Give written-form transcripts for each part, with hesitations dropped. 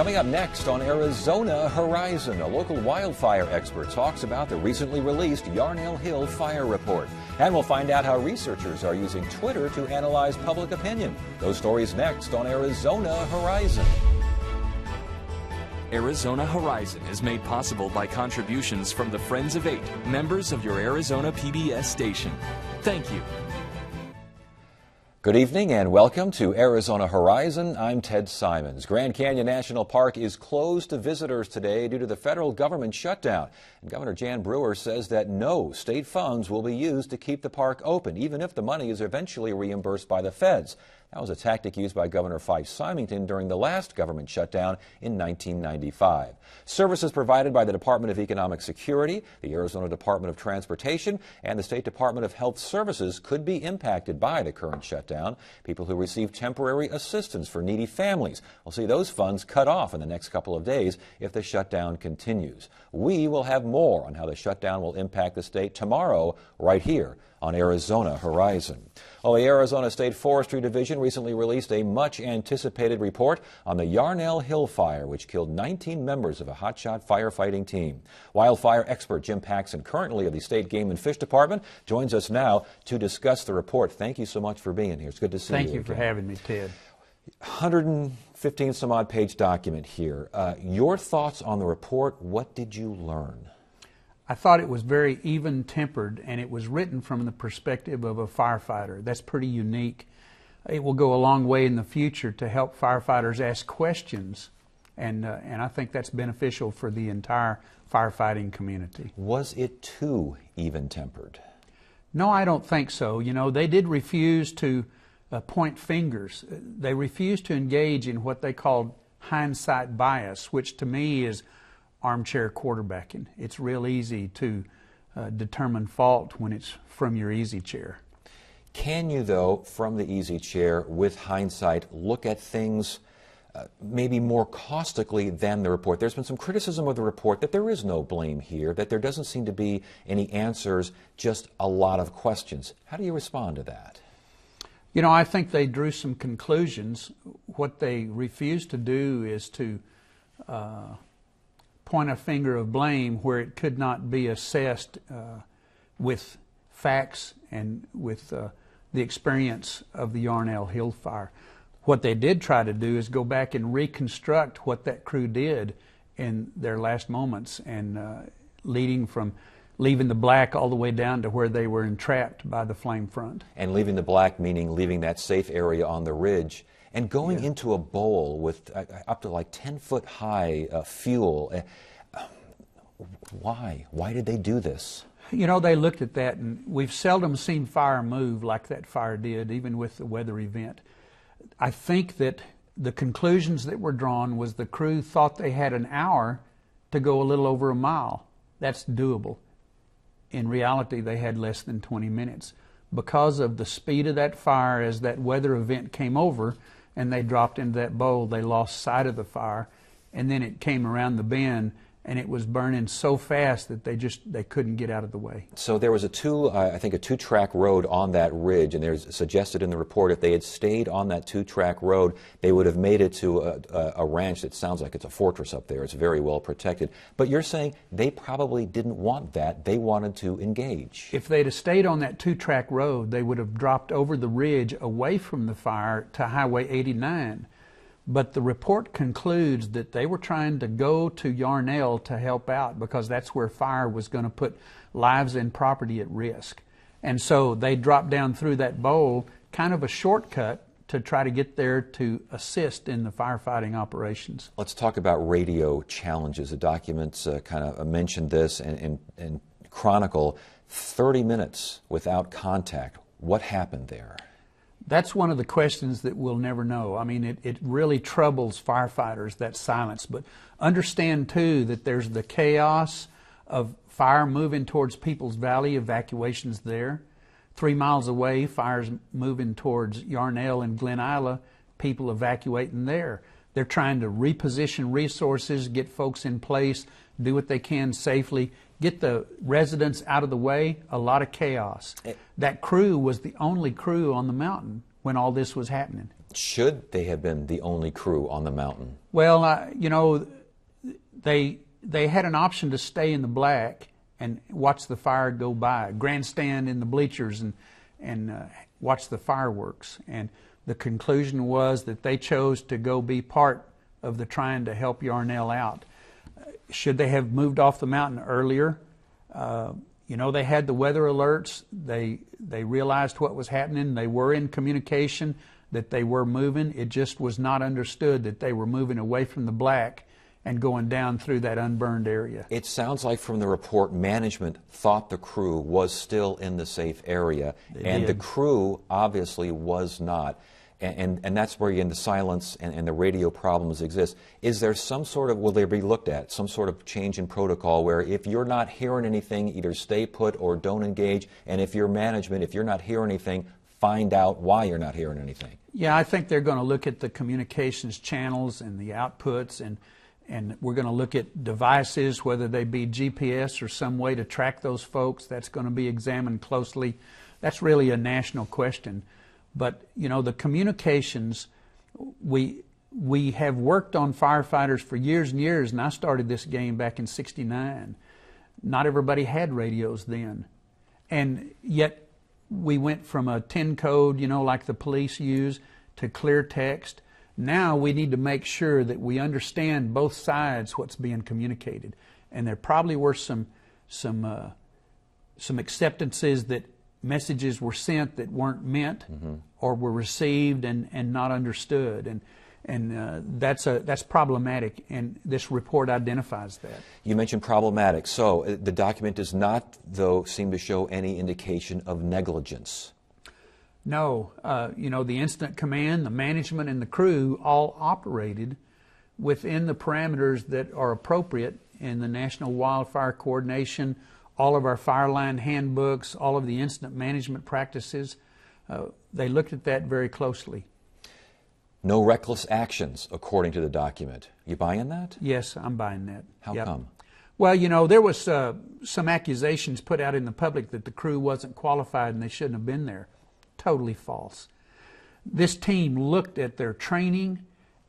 Coming up next on Arizona Horizon, a local wildfire expert talks about the recently released Yarnell Hill fire report. And we'll find out how researchers are using Twitter to analyze public opinion. Those stories next on Arizona Horizon. Arizona Horizon is made possible by contributions from the Friends of Eight, members of your Arizona PBS station. Thank you. Good evening and welcome to Arizona Horizon. I'm Ted Simons. Grand Canyon National Park is closed to visitors today due to the federal government shutdown. And Governor Jan Brewer says that no state funds will be used to keep the park open, even if the money is eventually reimbursed by the feds. That was a tactic used by Governor Fife Symington during the last government shutdown in 1995. Services provided by the Department of Economic Security, the Arizona Department of Transportation, and the State Department of Health Services could be impacted by the current shutdown. People who receive temporary assistance for needy families will see those funds cut off in the next couple of days if the shutdown continues. We will have more on how the shutdown will impact the state tomorrow right here on Arizona Horizon. The Arizona State Forestry Division recently released a much-anticipated report on the Yarnell Hill fire, which killed 19 members of a hotshot firefighting team. Wildfire expert Jim Paxson, currently of the State Game and Fish Department, joins us now to discuss the report. Thank you so much for being here. It's good to see you. Thank you for having me, Ted. 115 some odd page document here. Your thoughts on the report, what did you learn? I thought it was very even-tempered, and it was written from the perspective of a firefighter. That's pretty unique. It will go a long way in the future to help firefighters ask questions, and I think that's beneficial for the entire firefighting community. Was it too even-tempered? No, I don't think so. You know, they did refuse to point fingers. They refused to engage in what they called hindsight bias, which to me is armchair quarterbacking. It's real easy to determine fault when it's from your easy chair. Can you, though, from the easy chair, with hindsight, look at things maybe more caustically than the report? There's been some criticism of the report that there is no blame here, that there doesn't seem to be any answers, just a lot of questions. How do you respond to that? You know, I think they drew some conclusions. What they refused to do is to point a finger of blame where it could not be assessed with facts and with the experience of the Yarnell Hill fire. What they did try to do is go back and reconstruct what that crew did in their last moments, and leaving the black all the way down to where they were entrapped by the flame front. And leaving the black meaning leaving that safe area on the ridge and going into a bowl with up to like 10-foot high fuel. Why? Why did they do this? You know, they looked at that, and we've seldom seen fire move like that fire did, even with the weather event. I think that the conclusions that were drawn was the crew thought they had an hour to go a little over a mile. That's doable. In reality, they had less than 20 minutes. Because of the speed of that fire as that weather event came over and they dropped into that bowl, they lost sight of the fire, and then it came around the bend and it was burning so fast that they couldn't get out of the way. So there was a two-track road on that ridge, and there's suggested in the report if they had stayed on that two-track road, they would have made it to a ranch that sounds like it's a fortress up there. It's very well protected. But you're saying they probably didn't want that. They wanted to engage. If they'd have stayed on that two-track road, they would have dropped over the ridge away from the fire to Highway 89. But the report concludes that they were trying to go to Yarnell to help out because that's where fire was going to put lives and property at risk. And so they dropped down through that bowl, kind of a shortcut to try to get there to assist in the firefighting operations. Let's talk about radio challenges. The documents kind of mentioned this and chronicle 30 minutes without contact. What happened there? That's one of the questions that we'll never know. I mean, it really troubles firefighters, that silence. But understand, too, that there's the chaos of fire moving towards Peoples Valley, evacuations there. 3 miles away, fires moving towards Yarnell and Glen Isla, people evacuating there. They're trying to reposition resources, get folks in place, do what they can safely, get the residents out of the way. A lot of chaos. That crew was the only crew on the mountain when all this was happening. Should they have been the only crew on the mountain? Well, they had an option to stay in the black and watch the fire go by, grandstand in the bleachers and watch the fireworks. And the conclusion was that they chose to go be part of the trying to help Yarnell out. Should they have moved off the mountain earlier? They had the weather alerts. They realized what was happening. They were in communication that they were moving. It just was not understood that they were moving away from the black and going down through that unburned area. It sounds like from the report, management thought the crew was still in the safe area, and the crew obviously was not. And that's where, again, the silence and the radio problems exist. Is there some sort of, will they be looked at, some sort of change in protocol where if you're not hearing anything, either stay put or don't engage, and if you're management, if you're not hearing anything, find out why you're not hearing anything? Yeah, I think they're going to look at the communications channels and the outputs, and we're going to look at devices, whether they be GPS or some way to track those folks. That's going to be examined closely. That's really a national question. But, the communications, we have worked on firefighters for years and years, and I started this game back in '69. Not everybody had radios then. And yet we went from a 10 code, like the police use, to clear text. Now we need to make sure that we understand both sides what's being communicated. And there probably were some acceptances that messages were sent that weren't meant or were received and not understood. And that's problematic, and this report identifies that. You mentioned problematic. So the document does not, though, seem to show any indication of negligence. No. The incident command, the management, and the crew all operated within the parameters that are appropriate in the National Wildfire Coordination, all of our fire line handbooks, all of the incident management practices. They looked at that very closely. No reckless actions, according to the document. You buying that? Yes, I'm buying that. How come? Well, there was some accusations put out in the public that the crew wasn't qualified and they shouldn't have been there. Totally false. This team looked at their training,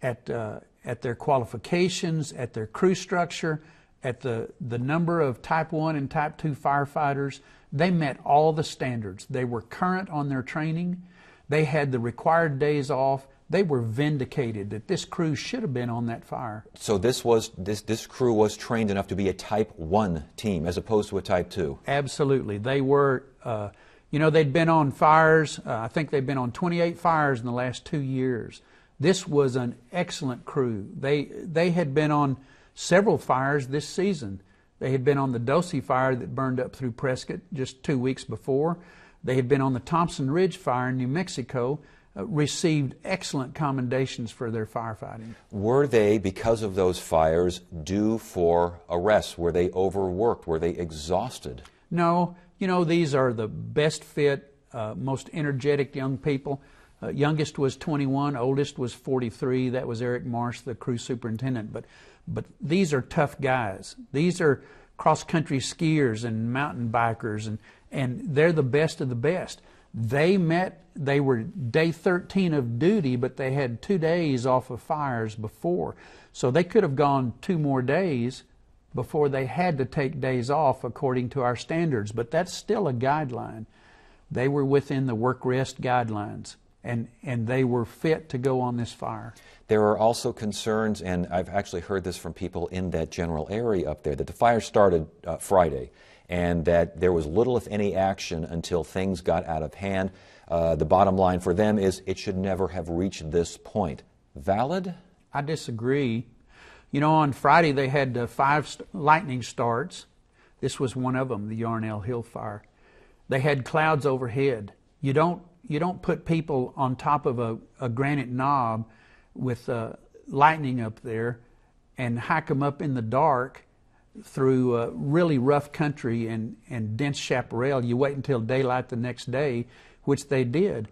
at their qualifications, at their crew structure, at the number of Type 1 and Type 2 firefighters. They met all the standards. They were current on their training. They had the required days off. They were vindicated that this crew should have been on that fire. So this crew was trained enough to be a Type 1 team as opposed to a Type 2? Absolutely. They were, they'd been on fires. I think they'd been on 28 fires in the last 2 years. This was an excellent crew. They had been on several fires this season. They had been on the Dosey fire that burned up through Prescott just 2 weeks before. They had been on the Thompson Ridge fire in New Mexico, received excellent commendations for their firefighting. Were they, because of those fires, due for arrest? Were they overworked? Were they exhausted? No. These are the best fit, most energetic young people. Youngest was 21, oldest was 43. That was Eric Marsh, the crew superintendent. But these are tough guys. These are cross-country skiers and mountain bikers, and they're the best of the best. They were day 13 of duty, but they had 2 days off of fires before. So they could have gone 2 more days before they had to take days off according to our standards. But that's still a guideline. They were within the work-rest guidelines, and they were fit to go on this fire. There are also concerns, and I've actually heard this from people in that general area up there, that the fire started Friday, and that there was little, if any, action until things got out of hand. The bottom line for them is it should never have reached this point. Valid? I disagree. On Friday they had 5 lightning starts. This was one of them, the Yarnell Hill fire. They had clouds overhead. You don't put people on top of a granite knob with lightning up there and hike them up in the dark through really rough country and dense chaparral. You wait until daylight the next day, which they did.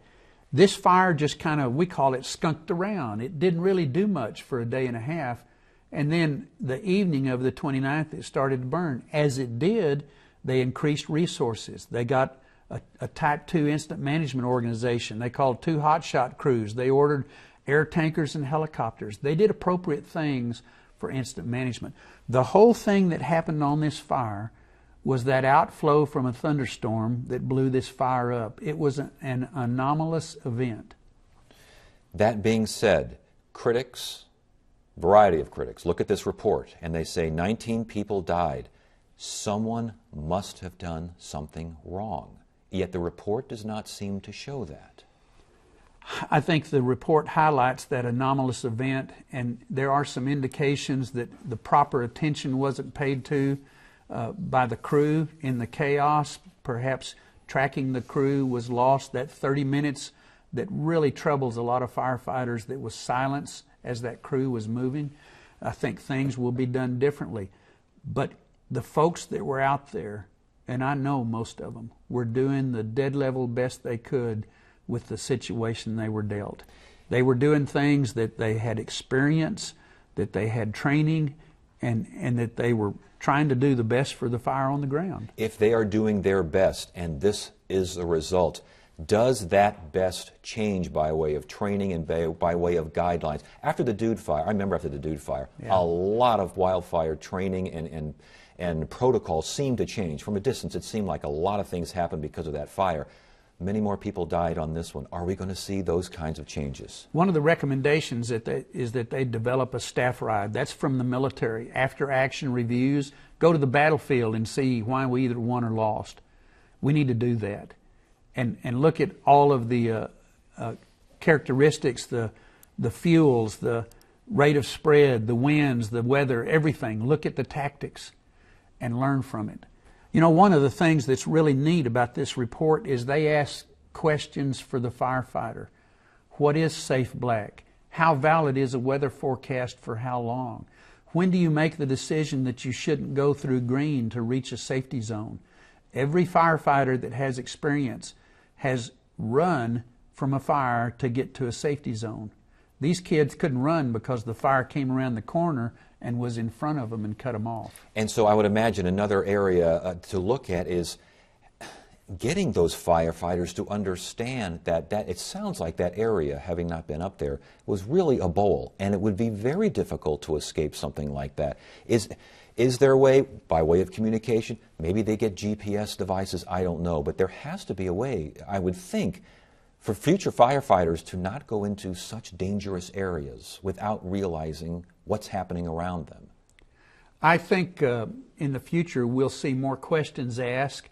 This fire just kind of, we call it, skunked around. It didn't really do much for a day and a half. And then the evening of the 29th, it started to burn. As it did, they increased resources. They got a Type 2 incident management organization. They called 2 hotshot crews. They ordered air tankers and helicopters. They did appropriate things for incident management. The whole thing that happened on this fire was that outflow from a thunderstorm that blew this fire up. It was an anomalous event. That being said, critics, variety of critics, look at this report and they say 19 people died. Someone must have done something wrong. Yet the report does not seem to show that. I think the report highlights that anomalous event, and there are some indications that the proper attention wasn't paid to by the crew in the chaos. Perhaps tracking the crew was lost. That 30 minutes that really troubles a lot of firefighters, that was silence as that crew was moving. I think things will be done differently. But the folks that were out there, and I know most of them, were doing the dead level best they could with the situation they were dealt. They were doing things that they had experience, that they had training, and that they were trying to do the best for the fire on the ground. If they are doing their best, and this is the result, does that best change by way of training and by way of guidelines? After the Dude Fire, I remember after the Dude Fire, a lot of wildfire training and protocols seemed to change. From a distance, it seemed like a lot of things happened because of that fire. Many more people died on this one. Are we going to see those kinds of changes? One of the recommendations is that they develop a staff ride. That's from the military. After action reviews, go to the battlefield and see why we either won or lost. We need to do that. And look at all of the characteristics, the fuels, the rate of spread, the winds, the weather, everything. Look at the tactics and learn from it. You know, one of the things that's really neat about this report is they ask questions for the firefighter. What is safe black? How valid is a weather forecast for how long? When do you make the decision that you shouldn't go through green to reach a safety zone? Every firefighter that has experience has run from a fire to get to a safety zone. These kids couldn't run because the fire came around the corner and was in front of them and cut them off. And so I would imagine another area to look at is getting those firefighters to understand that it sounds like that area, having not been up there, was really a bowl, and it would be very difficult to escape something like that. Is there a way, by way of communication, maybe they get GPS devices, I don't know, but there has to be a way, I would think, for future firefighters to not go into such dangerous areas without realizing what's happening around them. I think in the future we'll see more questions asked,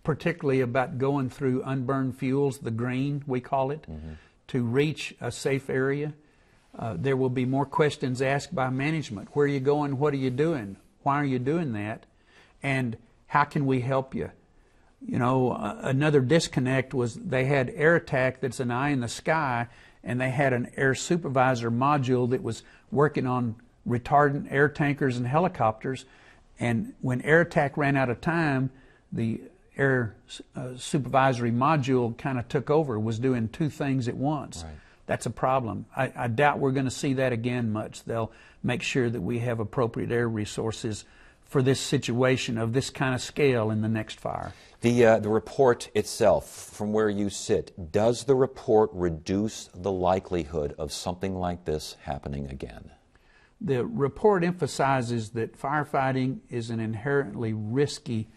particularly about going through unburned fuels, the green we call it, to reach a safe area. There will be more questions asked by management. Where are you going? What are you doing? Why are you doing that? And how can we help you? You know, another disconnect was they had Air Attack, that's an eye in the sky, and they had an air supervisor module that was working on retardant air tankers and helicopters. And when Air Attack ran out of time, the air supervisory module kind of took over, was doing two things at once. Right. That's a problem. I doubt we're going to see that again much. They'll make sure that we have appropriate air resources for this situation of this kind of scale in the next fire. The report itself, from where you sit, does the report reduce the likelihood of something like this happening again? The report emphasizes that firefighting is an inherently risky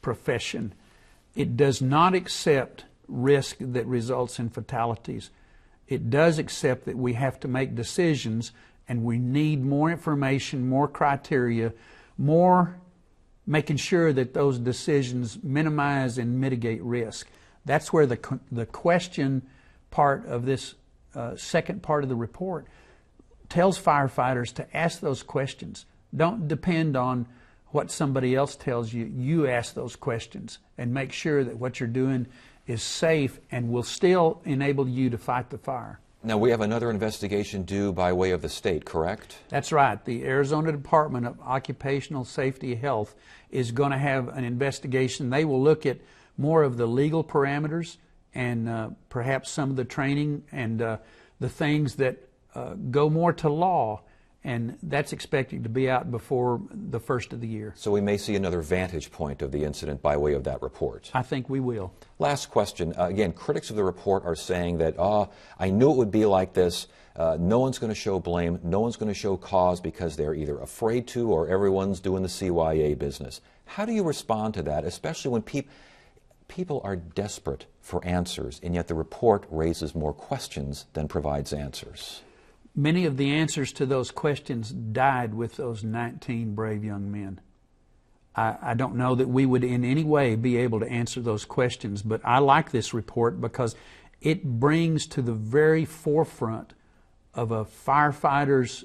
profession. It does not accept risk that results in fatalities. It does accept that we have to make decisions, and we need more information, more criteria, more making sure that those decisions minimize and mitigate risk. That's where the question part of this second part of the report tells firefighters to ask those questions. Don't depend on what somebody else tells you. You ask those questions and make sure that what you're doing is safe and will still enable you to fight the fire. Now, we have another investigation due by way of the state, correct? That's right. The Arizona Department of Occupational Safety and Health is going to have an investigation. They will look at more of the legal parameters and perhaps some of the training and the things that go more to law and that's expected to be out before the first of the year. So we may see another vantage point of the incident by way of that report. I think we will. Last question. Again, critics of the report are saying that, I knew it would be like this. No one's going to show blame. No one's going to show cause because they're either afraid to or everyone's doing the CYA business. How do you respond to that, especially when people are desperate for answers, and yet the report raises more questions than provides answers? Many of the answers to those questions died with those 19 brave young men. I don't know that we would in any way be able to answer those questions, but I like this report because it brings to the very forefront of a firefighter's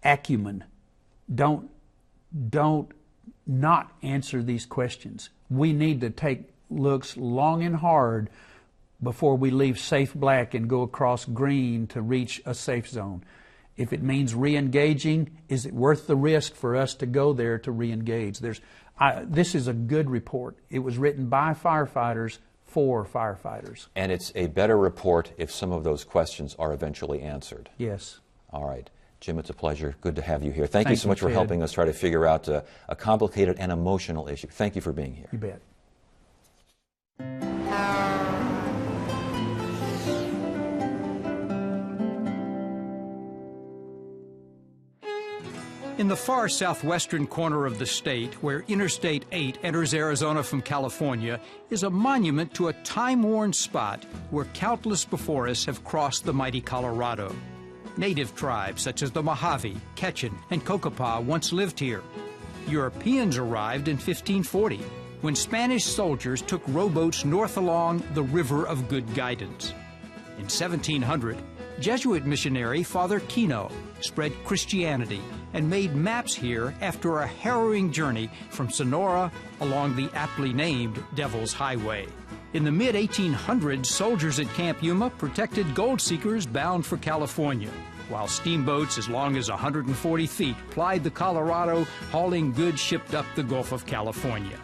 acumen. Don't not answer these questions. We need to take looks long and hard before we leave safe black and go across green to reach a safe zone. If it means re-engaging, is it worth the risk for us to go there to re-engage? This is a good report. It was written by firefighters for firefighters. And it's a better report if some of those questions are eventually answered. Yes. All right. Jim, it's a pleasure. Good to have you here. Thank you so much for Ted. helping us try to figure out a complicated and emotional issue. Thank you for being here. You bet. In the far southwestern corner of the state, where Interstate 8 enters Arizona from California, is a monument to a time-worn spot where countless before us have crossed the mighty Colorado. Native tribes such as the Mojave, Quechan, and Cocopah once lived here. Europeans arrived in 1540, when Spanish soldiers took rowboats north along the River of Good Guidance. In 1700, Jesuit missionary Father Kino spread Christianity and made maps here after a harrowing journey from Sonora along the aptly named Devil's Highway. In the mid-1800s, soldiers at Camp Yuma protected gold seekers bound for California, while steamboats as long as 140 feet plied the Colorado, hauling goods shipped up the Gulf of California.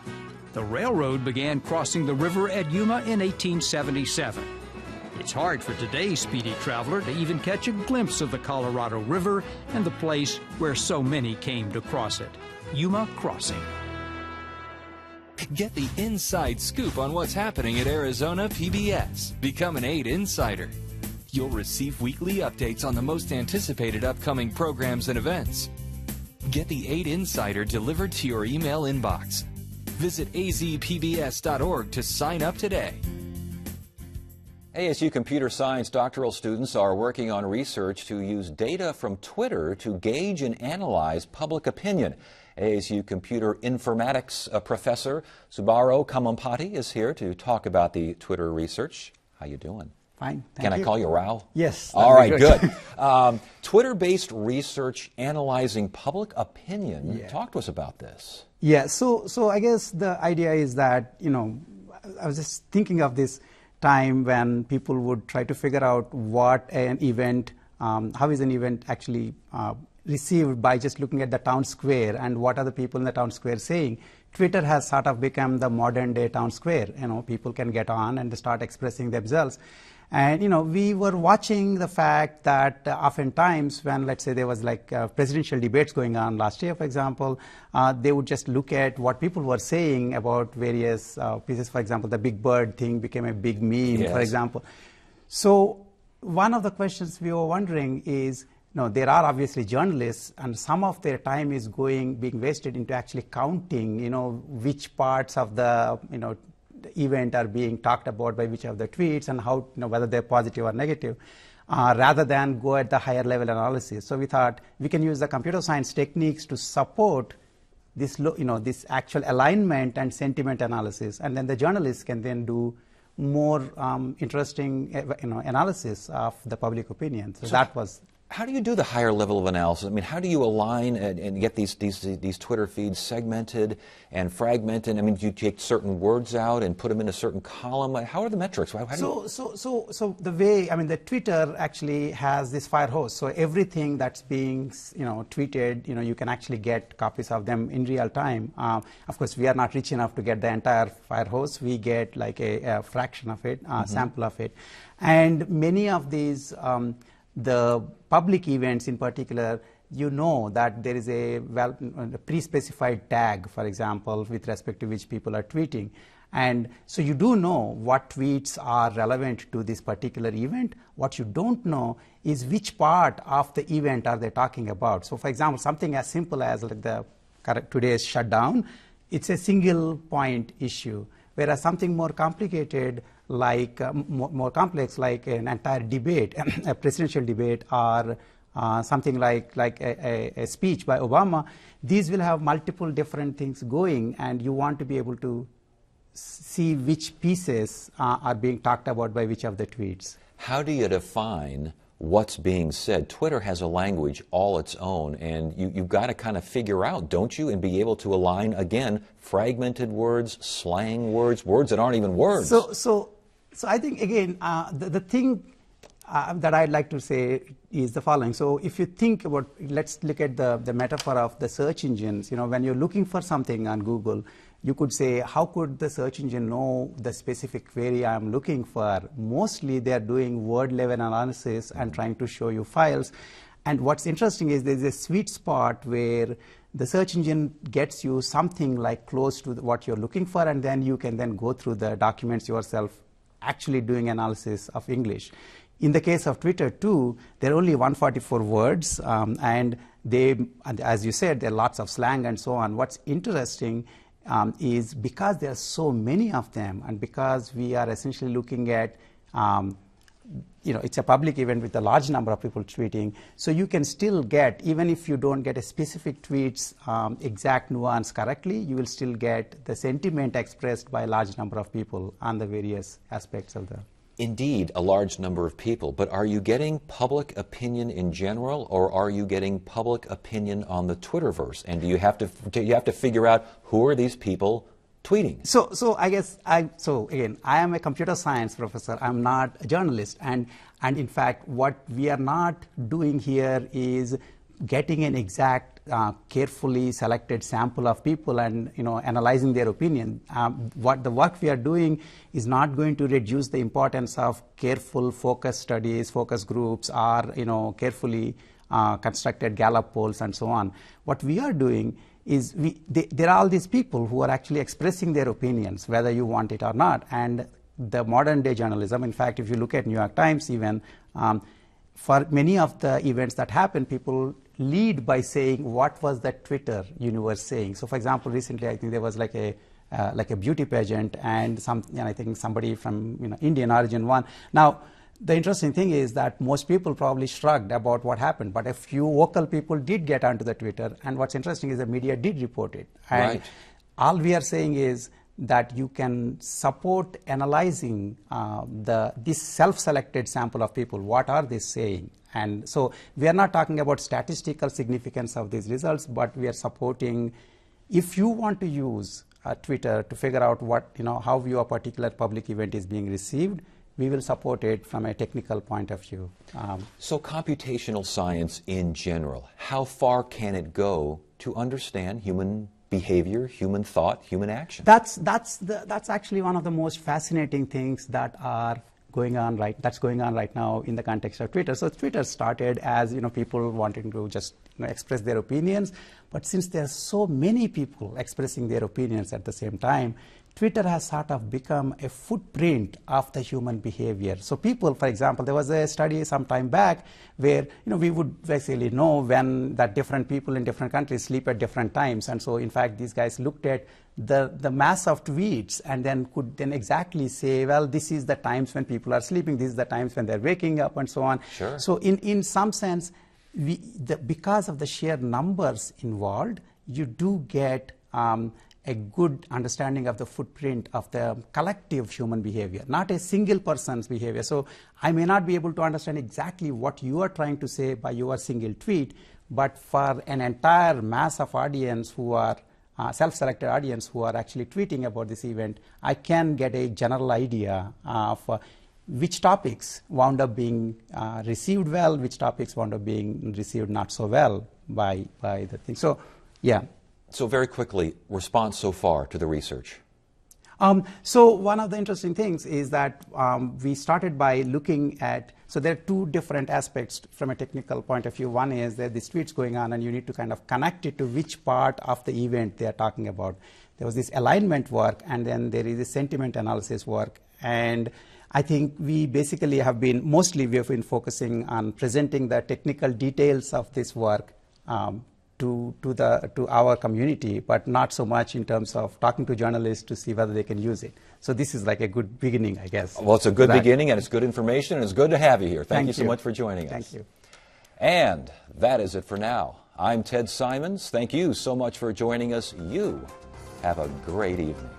The railroad began crossing the river at Yuma in 1877. It's hard for today's speedy traveler to even catch a glimpse of the Colorado River and the place where so many came to cross it, Yuma Crossing. Get the inside scoop on what's happening at Arizona PBS. Become an 8 Insider. You'll receive weekly updates on the most anticipated upcoming programs and events. Get the 8 Insider delivered to your email inbox. Visit azpbs.org to sign up today. ASU computer science doctoral students are working on research to use data from Twitter to gauge and analyze public opinion. ASU computer informatics professor Subaro Kamampati is here to talk about the Twitter research. How you doing? Fine, thank Can you. I call you Rao? Yes. All right, that'd be good. Twitter-based research analyzing public opinion. Yeah. Talk to us about this. Yeah, so I guess the idea is that, I was just thinking of this time when people would try to figure out what an event, how is an event actually received by just looking at the town square and what are the people in the town square saying. Twitter has sort of become the modern day town square. People can get on and start expressing themselves. And, we were watching the fact that oftentimes when, let's say, there was like presidential debates going on last year, for example, they would just look at what people were saying about various pieces. For example, the Big Bird thing became a big meme, Yes. for example. So one of the questions we were wondering is, there are obviously journalists, and some of their time is being wasted into actually counting, which parts of the, the event are being talked about by which of the tweets and how, whether they're positive or negative, rather than go at the higher level analysis. So we thought we can use the computer science techniques to support this, this actual alignment and sentiment analysis, and then the journalists can then do more interesting, analysis of the public opinion. So that was. How do you do the higher level of analysis? I mean, how do you align and get these Twitter feeds segmented and fragmented? I mean, do you take certain words out and put them in a certain column? How are the metrics? So the way, the Twitter actually has this fire hose. So everything that's being, tweeted, you can actually get copies of them in real time. Of course, we are not rich enough to get the entire fire hose. We get like a fraction of it, sample of it. And many of these The public events in particular, you know that there is a pre-specified tag, for example, with respect to which people are tweeting. And so you do know what tweets are relevant to this particular event. What you don't know is which part of the event are they talking about. So for example, something as simple as like today's shutdown, it's a single point issue. Whereas something more complicated, like more complex, like an entire debate, a presidential debate, or something like a speech by Obama, these will have multiple different things going, and you want to be able to see which pieces are being talked about by which of the tweets. How do you define what's being said? Twitter has a language all its own, and you've got to kind of figure out, don't you, and be able to align, again, fragmented words, slang words, words that aren't even words. So I think, again, the thing that I'd like to say is the following. So if you think about, let's look at the metaphor of the search engines. You know, when you're looking for something on Google, you could say, how could the search engine know the specific query I'm looking for? Mostly they're doing word-level analysis and trying to show you files. And what's interesting is there's a sweet spot where the search engine gets you something like close to what you're looking for, and then you can then go through the documents yourself, actually doing analysis of English. In the case of Twitter too, there are only 144 words, and as you said, there are lots of slang and so on. What's interesting is because there are so many of them, and because we are essentially looking at, it's a public event with a large number of people tweeting, so you can still get, even if you don't get a specific tweet's exact nuance correctly, you will still get the sentiment expressed by a large number of people on the various aspects of the... Indeed, a large number of people, but are you getting public opinion in general, or are you getting public opinion on the Twitterverse? And do you have to figure out who are these people tweeting? So I guess again, I am a computer science professor. I'm not a journalist, and in fact, what we are not doing here is getting an exact, carefully selected sample of people and analyzing their opinion. What the work we are doing is not going to reduce the importance of careful focus studies, focus groups, or carefully constructed Gallup polls and so on. What we are doing is there are all these people who are actually expressing their opinions, whether you want it or not. And the modern day journalism, in fact, if you look at New York Times even, for many of the events that happen, people lead by saying, what was the Twitter universe saying? So for example, recently I think there was like a beauty pageant, and I think somebody from Indian origin won. Now, the interesting thing is that most people probably shrugged about what happened, but a few vocal people did get onto the Twitter, and what's interesting is the media did report it. And right. All we are saying is that you can support analyzing this self-selected sample of people. What are they saying? And so we are not talking about statistical significance of these results, but we are supporting, if you want to use Twitter to figure out how your particular public event is being received, we will support it from a technical point of view. So computational science in general, how far can it go to understand human behavior, human thought, human action? That's actually one of the most fascinating things that are going on right now in the context of Twitter. So Twitter started as people wanting to just express their opinions, but since there are so many people expressing their opinions at the same time, Twitter has sort of become a footprint of the human behavior. So people, for example, there was a study some time back where we would basically know when that different people in different countries sleep at different times. And so in fact, these guys looked at the mass of tweets and then could then exactly say, well, this is the times when people are sleeping, this is the times when they're waking up, and so on. Sure. So in some sense, because of the sheer numbers involved, you do get a good understanding of the footprint of the collective human behavior, not a single person's behavior. So I may not be able to understand exactly what you are trying to say by your single tweet, but for an entire mass of audience who are self-selected audience who are actually tweeting about this event, I can get a general idea of which topics wound up being received well, which topics wound up being received not so well by the thing. So, yeah. So very quickly, response so far to the research? So one of the interesting things is that we started by looking at, so there are two different aspects from a technical point of view. One is that this tweet's going on and you need to kind of connect it to which part of the event they are talking about. There was this alignment work, and then there is a sentiment analysis work. And I think we basically have been focusing on presenting the technical details of this work to our community, but not so much in terms of talking to journalists to see whether they can use it. So this is like a good beginning, I guess. Well, it's a good beginning, and it's good information, and it's good to have you here. Thank you so much for joining us. Thank you. And that is it for now. I'm Ted Simons. Thank you so much for joining us. You have a great evening.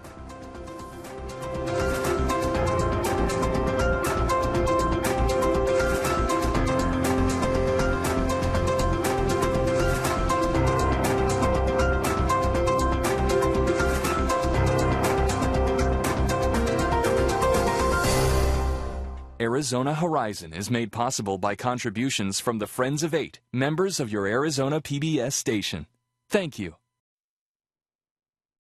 Arizona Horizon is made possible by contributions from the Friends of 8, members of your Arizona PBS station. Thank you.